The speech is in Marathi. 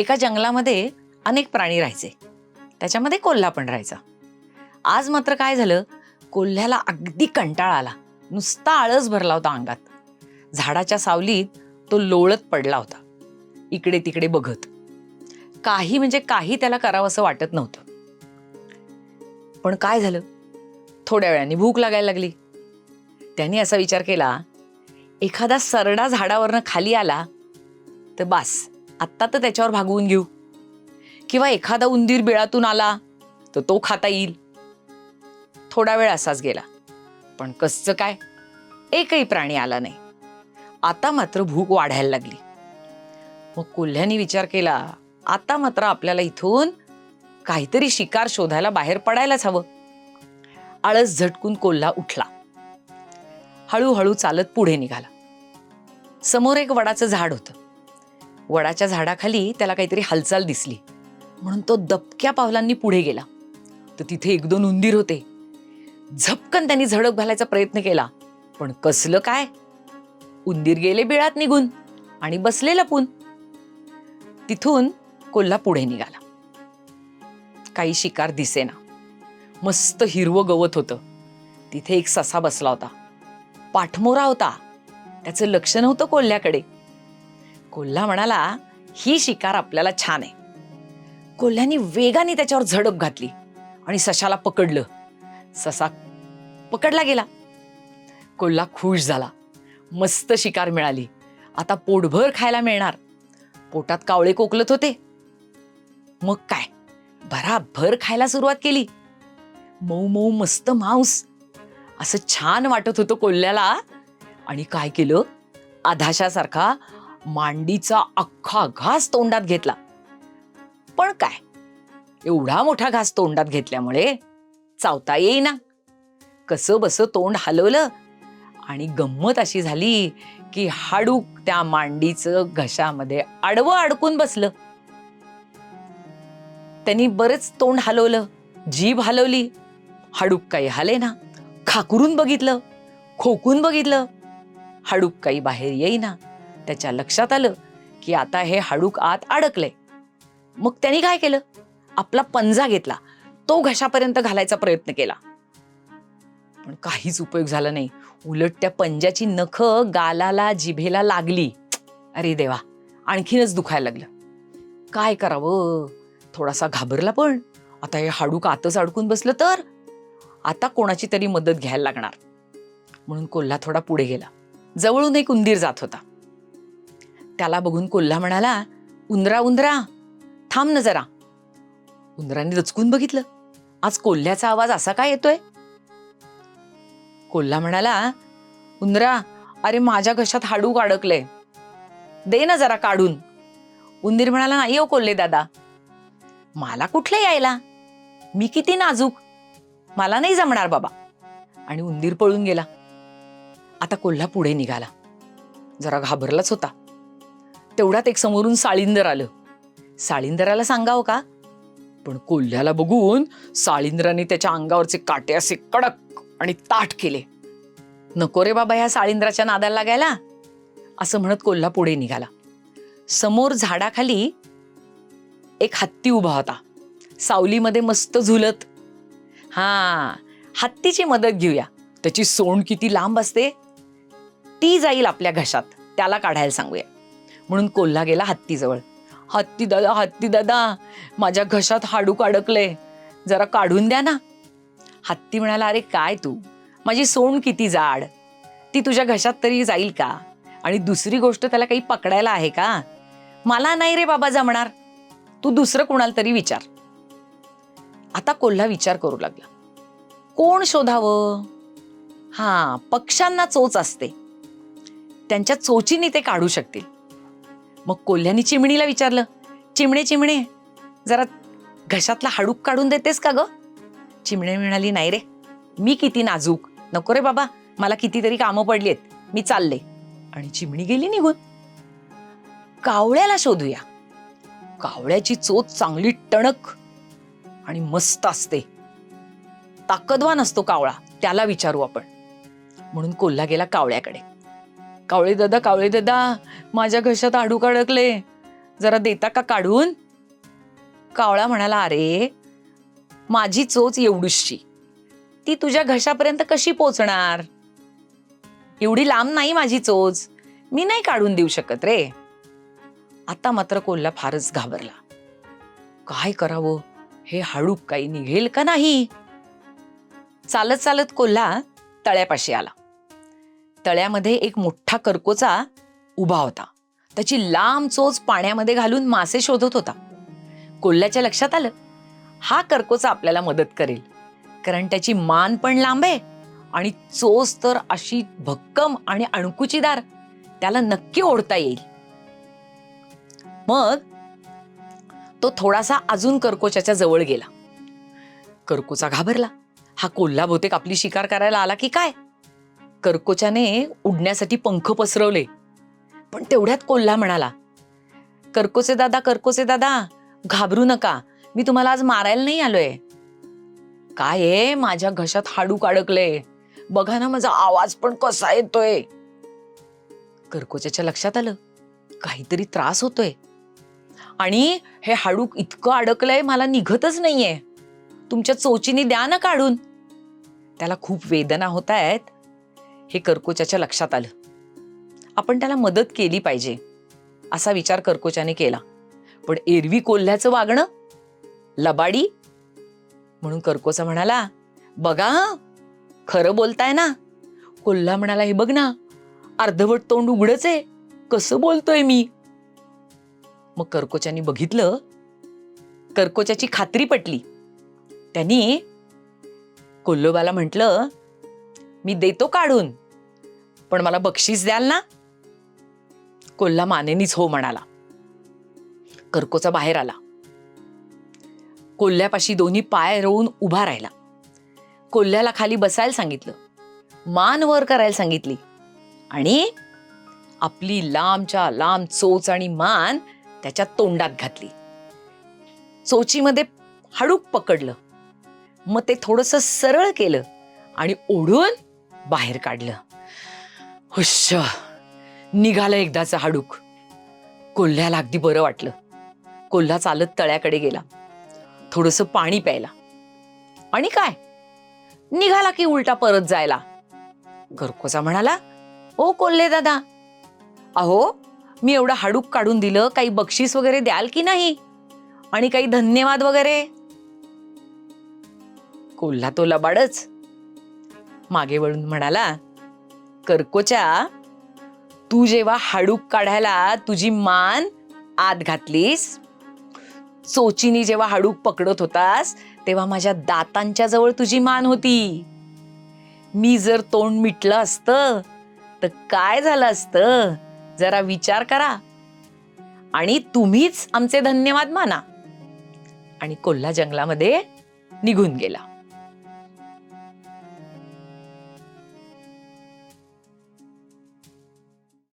एका जंगलामध्ये अनेक प्राणी राहायचे. त्याच्यामध्ये कोल्हा पण राहायचा. आज मात्र काय झालं, कोल्ह्याला अगदी कंटाळा आला. नुसता आळस भरला होता अंगात. झाडाच्या सावलीत तो लोळत पडला होता, इकडे तिकडे बघत. काही म्हणजे काही त्याला करावंसं वाटत नव्हतं. पण काय झालं, थोड्या वेळाने भूक लागायला लागली. त्याने असा विचार केला, एखादा सरडा झाडावरनं खाली आला तर बास, आत्ता तर त्याच्यावर भागवून घेऊ. किंवा एखादा उंदीर बिळातून आला तर तो खाता येईल. थोडा वेळ असाच गेला, पण कसचं काय, एकही प्राणी आला नाही. आता मात्र भूक वाढायला लागली. मग कोल्ह्याने विचार केला, आता मात्र आपल्याला इथून काहीतरी शिकार शोधायला बाहेर पडायलाच हवं. आळस झटकून कोल्हा उठला. हळूहळू चालत पुढे निघाला. समोर एक वडाचं झाड होतं. वडाच्या झाडाखाली त्याला काहीतरी हालचाल दिसली, म्हणून तो दबक्या पावलांनी पुढे गेला. तर तिथे एक दोन उंदीर होते. झपकन त्यांनी झडप घालायचा प्रयत्न केला, पण कसलं काय, उंदीर गेले बिळात निघून आणि बसले लपून. तिथून कोल्हा पुढे निघाला. काही शिकार दिसेना. मस्त हिरवं गवत होतं. तिथे एक ससा बसला होता. पाठमोरा होता. त्याचं लक्ष नव्हतं कोल्ह्याकडे. कोल्हा म्हणाला, ही शिकार आपल्याला छान आहे. कोल्ह्याने वेगाने त्याच्यावर झडप घातली आणि सशाला पकडलं. ससा पकडला गेला. कोल्हा खुश झाला. मस्त शिकार मिळाली. आता पोटभर खायला मिळणार. पोटात कावळे कोकलत होते. मग काय, भराभर खायला सुरुवात केली. मऊ मऊ मस्त मांस असं छान वाटत होतं कोल्ह्याला. आणि काय केलं, आधाशासारखा मांडीचा अख्खा घास तोंडात घेतला. पण काय, एवढा मोठा घास तोंडात घेतल्यामुळे चावता येईना. कसं बसं तोंड हलवलं आणि गंमत अशी झाली की हाडूक त्या मांडीचं घशामध्ये आडवं अडकून बसलं. त्यांनी बरेच तोंड हलवलं, जीभ हलवली, हाडूक काही हलेना. खाकरून बघितलं, खोकून बघितलं, हाडूक काही बाहेर येईना. त्याच्या लक्षात आलं की आता हे हाडूक आत अडकलंय. मग त्यांनी काय केलं, आपला पंजा घेतला, तो घशापर्यंत घालायचा प्रयत्न केला. पण काहीच उपयोग झाला नाही. उलट त्या पंजाची नखं गालाला जिभेला लागली. अरे देवा, आणखीनच दुखायला लागलं. काय करावं, थोडासा घाबरला. पण आता हे हाडूक आतच अडकून बसलं तर आता कोणाची तरी मदत घ्यायला लागणार. म्हणून कोल्हा थोडा पुढे गेला. जवळून एक उंदीर जात होता. त्याला बघून कोल्हा म्हणाला, उंदरा उंदरा थांब ना जरा. उंदराने दचकून बघितलं, आज कोल्ह्याचा आवाज असा काय येतोय. कोल्हा म्हणाला, उंदरा, अरे माझ्या घशात हाडूक अडकलंय, दे ना जरा काढून. उंदीर म्हणाला, नाही हो कोल्हे दादा, मला कुठलं यायला, मी किती नाजूक, मला नाही जमणार बाबा. आणि उंदीर पळून गेला. आता कोल्हा पुढे निघाला. जरा घाबरलाच होता. तेवढ्यात एक समोरून साळींदर आलं. साळींदराला सांगावं का, पण कोल्ह्याला बघून साळींदराने त्याच्या अंगावरचे काटे असे कडक आणि ताठ केले. नको रे बाबा ह्या साळींदराच्या नादाला लागायला, असं म्हणत कोल्हा पुढे निघाला. समोर झाडाखाली एक हत्ती उभा होता, सावलीमध्ये मस्त झुलत. हा, हत्तीची मदत घेऊया. त्याची सोंड किती लांब असते, ती जाईल आपल्या घशात, त्याला काढायला सांगूया. म्हणून कोल्हा गेला हत्तीजवळ. हत्ती दादा, माझ्या घशात हाडूक अडकले, जरा काढून द्या ना. हत्ती म्हणाला, अरे काय तू, माझी सोंड किती जाड, ती तुझ्या घशात तरी जाईल का. आणि दुसरी गोष्ट, त्याला काही पकडायला आहे का. मला नाही रे बाबा जमणार, तू दुसरं कोणाला तरी विचार. आता कोल्हा विचार करू लागला, कोण शोधावं. हा, पक्ष्यांना चोच असते, त्यांच्या चोचीने ते काढू शकतील. मग कोल्ह्यानी चिमणीला विचारलं, चिमणे जरा घशातला हाडूक काढून देतेस का ग. चिमणी म्हणाली, नाही रे, मी किती नाजूक, नको रे बाबा, मला कितीतरी कामं पडली आहेत, मी चालले. आणि चिमणी गेली निघून. कावळ्याला शोधूया. कावळ्याची चोच चांगली टणक आणि मस्त असते, ताकदवान असतो कावळा, त्याला विचारू आपण. म्हणून कोल्हा गेला कावळ्याकडे. कावळे दादा, माझ्या घशात हाडूक अडकले, जरा देता का काढून? कावळा म्हणाला, अरे माझी चोच एवढीशी, ती तुझ्या घशापर्यंत कशी पोचणार? एवढी लांब नाही माझी चोच, मी नाही काढून देऊ शकत रे. आता मात्र कोल्हा फारच घाबरला. काय करावं, हे हाडूक काही निघेल का नाही? चालत चालत कोल्हा तळ्यापाशी आला. तळ्यामध्ये एक मोठा करकोचा उभा होता. त्याची लांब चोच पाण्यामध्ये घालून मासे शोधत होता. कोल्ह्याच्या लक्षात आलं, हा करकोचा आपल्याला मदत करेल, कारण त्याची मान पण लांब आहे आणि चोच तर अशी भक्कम आणि अणकुचीदार, त्याला नक्की ओढता येईल. मग तो थोडासा अजून करकोच्याच्या जवळ गेला. करकोचा घाबरला, हा कोल्हा बहुतेक आपली शिकार करायला आला की काय. करकोच्याने उडण्यासाठी पंख पसरवले, पण तेवढ्यात कोल्हा म्हणाला, करकोचे दादा, घाबरू नका, मी तुम्हाला आज मारायला नाही आलोय. काय आहे, माझ्या घशात हाडूक अडकले, बघा ना माझा आवाज पण कसा येतोय. करकोच्याच्या लक्षात आलं, काहीतरी त्रास होतोय आणि हे हाडूक इतकं अडकलंय, मला निघतच नाहीये, तुमच्या चोचीने द्या ना काढून. त्याला खूप वेदना होत आहेत हे करकोच्याच्या लक्षात आलं. आपण त्याला मदत केली पाहिजे असा विचार करकोच्याने केला. पण एरवी कोल्ह्याचं वागणं लबाडी म्हणून करकोचा म्हणाला, बघा खरं बोलताय ना. कोल्हा म्हणाला, हे बघ ना, अर्धवट तोंड उघडच आहे, कसं बोलतोय मी. मग करकोच्याने बघितलं, करकोच्याची खात्री पटली. त्यांनी कोल्होबाला म्हटलं, मी देतो काढून, पण मला बक्षीस द्याल ना? कोल्हा मानेनीच हो म्हणाला. करकोचा बाहेर आला. कोल्ह्यापाशी दोन्ही पाय रोवून उभा राहिला. कोल्ह्याला खाली बसायला सांगितलं, मान वर करायला सांगितली आणि आपली लांबच्या लांब चोच आणि मान त्याच्या तोंडात घातली. चोचीमध्ये हाडूक पकडलं, मग ते थोडंसं सरळ केलं आणि ओढून बाहेर काढलं. हुश्श, निघालं एकदाचं हाडूक. कोल्ह्याला अगदी बरं वाटलं. कोल्हा चालत तळ्याकडे गेला, थोडंसं पाणी प्यायला, आणि काय निघाला की उलटा परत जायला. करकोचा म्हणाला, ओ कोल्हे दादा, अहो मी एवढं हाडूक काढून दिलं, काही बक्षीस वगैरे द्याल की नाही, आणि काही धन्यवाद वगैरे. कोल्हा तो लबाडच मागे वळून म्हणाला, करकोच्या, तू जेव्हा हाडूक काढायला तुझी मान आत घातलीस, चोचीनी जेव्हा हाडूक पकडत होतास, तेव्हा माझ्या दातांच्या जवळ तुझी मान होती. मी जर तोंड मिटलं असतं तर काय झालं असतं, जरा विचार करा, आणि तुम्हीच आमचे धन्यवाद माना. आणि कोल्हा जंगलामध्ये निघून गेला.